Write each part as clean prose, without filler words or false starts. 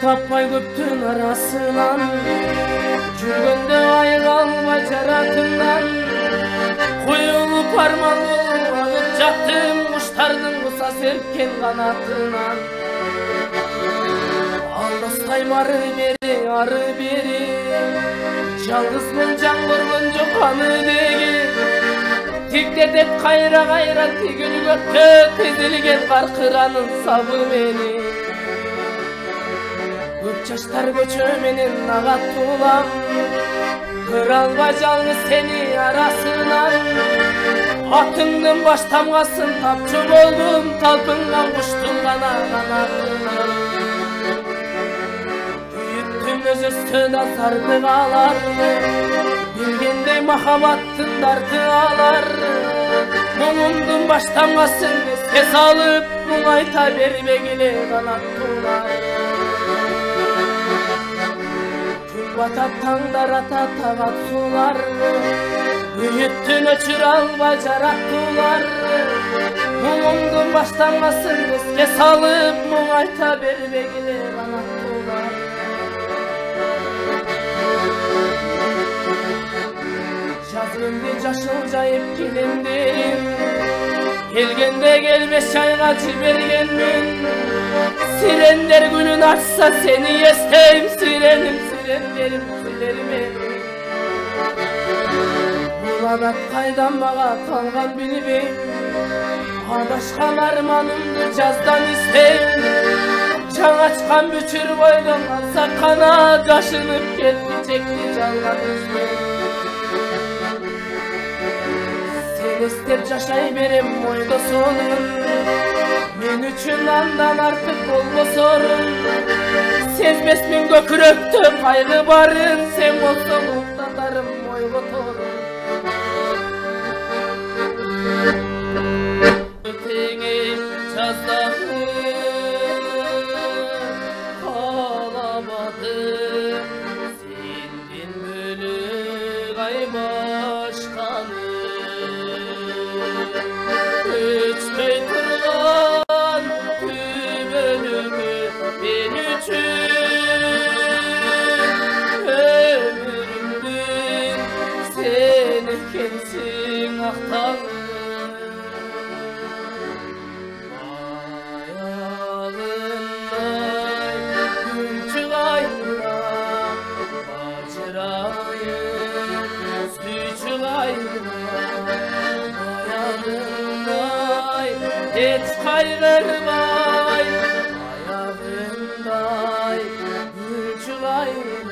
tapmay köptün arasынан, жүргөндө айыга албай жаратымдан, коюлуп арман болуп агып жаттым куштардын куса серпкен канатынан. Алыстайм ары бери, жалгызмын жан көргөн жок аны деги. Тиктетет кайра тигил көктө тизилген каркыранын сабы мени. Көп жаштар көчө менен агат улам, көрө албай жалгыз сени арасынан. Атыңдын баш тамгасын тапчу болдум, талпынган куштун гана канатынан. Күйүттүм өз өстөн азарды калар, билгендей махабаттын дарты алар. Муңумдун баш тамгасын эске салып, муң айта бербегиле канаттуулар. Батат таңдар ата тагат сулар, үйүттүн өчүрө албай жараттуулар. Муңумдун баш тамгасын эске салып, муң айта бербегиле канаттуулар. Жаз келди жашыл жайып келемдерим, келгенде келбеш айга жибергенмин. Сирендер күнүн ачса сени эстейм, сиреним сирендерим силерме. Бул адат кайдан мага калган билбейм, адашкан арманымды жаздан издейм. Жаң ачкан бүчүр бойдон алса канат, жашынып кетти чекти жалган издейм. Сени эстеп жашай берем ойдо сонун, мен үчүн андан артык болбосорун. Сезмесмин көкүрөктө кайгы барын, сен болсоң уктатарым ойго торун. Теңип жаздагы каламадым, сенден бөлөк ай башканы. Өчпөй турган күбөлүгү мен үчүн, өмүрүмдүн сен экенсиң актаңы. Аягындай күн чыгайра бажырайып, сүй чыгайра аягындай эч кайгырбай. Аягындай күн чыгайра.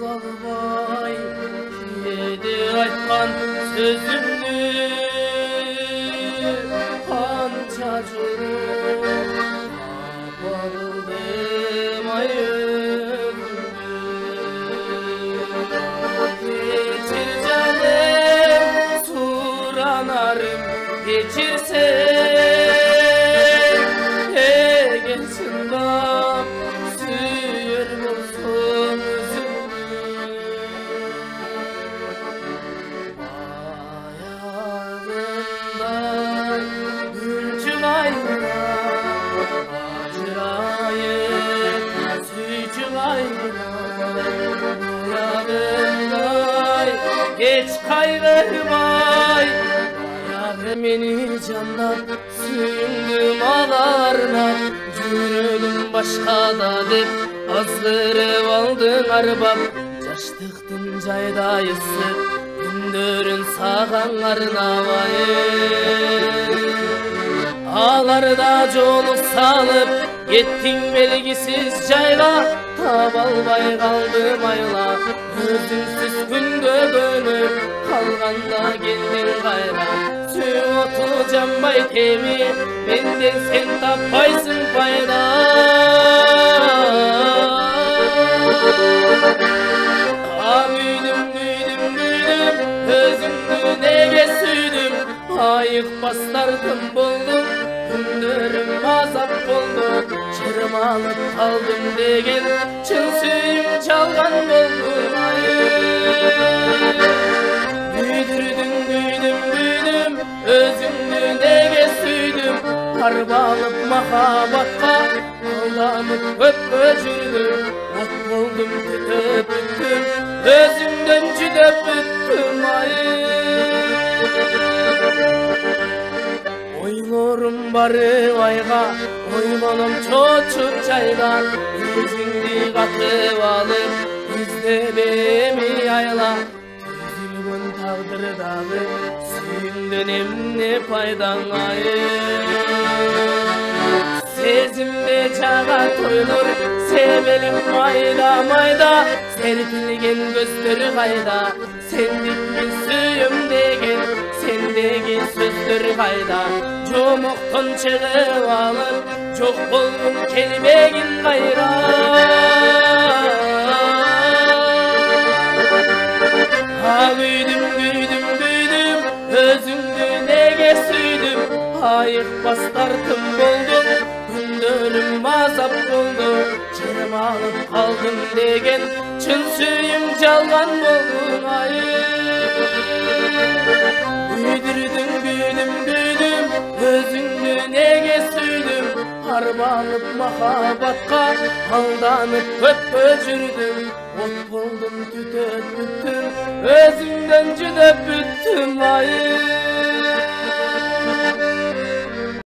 Кабыл албай кээде айткан сөзүмдү, канча жолу кабылдым ай өзүмдү. Кечир жаным суранарым, кечир сен эгер чындап сүйөр болсоң өзүңдү. Аягындай күн чыгайра бажырайып, сүй чыгайра аягындай эч кайгырбай. Аягы мени жандап, сүйүңдү мага арнап, жүрөгүм башкада деп азгырып алдың арбап. Жаштыктын жайдайысы күндөрүн саган арнабай. Аларда жолу салып кеттиң белгисиз жайга, таба албай калдым айла. Өзүңсүз күнгө көнүп калганда келдиң кайра. Сүйүп оту жанбай теми, менден сен таппайсың пайда. Күйдүм өзүңдү неге сүйдүм, айыкпастардым болдум. Күндөрүм азап болду, чырмалып калдым деген чын сүйүм жалган болду. Күйдүрдүң özüңdü nege süydüm, arbalıp mahabatqa aldanıp köpkö жүрдüm, ot boldum tütöp büttüm, özüңdөн жүдөп büttüm ay. Ойлорум бары айга, ойлоном чочуп жайга, өзүңдү катып алып, издебеми айла. Түзүлгөн тагдырдагы сүйүңдөн эмне пайдаң ай. Сезимде жага тойлор, себелим майда майда, серпилген көздөр кайда, сендикпин сүйүм деген, сендеги сөздөр кайда. Жомоктон чыгып алып, жок болгум келбегин кайра. Күйдүм, күйдүм, күйдүм, өзүңдү неге сүйдүм, айыкпас тартым болдум, күндөрүм азап болду, чырмалып калдым деген, чын сүйүм жалган болдун ай. Күйдүрдүм, күйдүм, күйдүм, өзүңдү неге сүйдүм, арбалып махабатка алданып көпкө жүрдүм, от болдум түтөп бүттүм, өзүңдөн жүдөп бүттүм ай.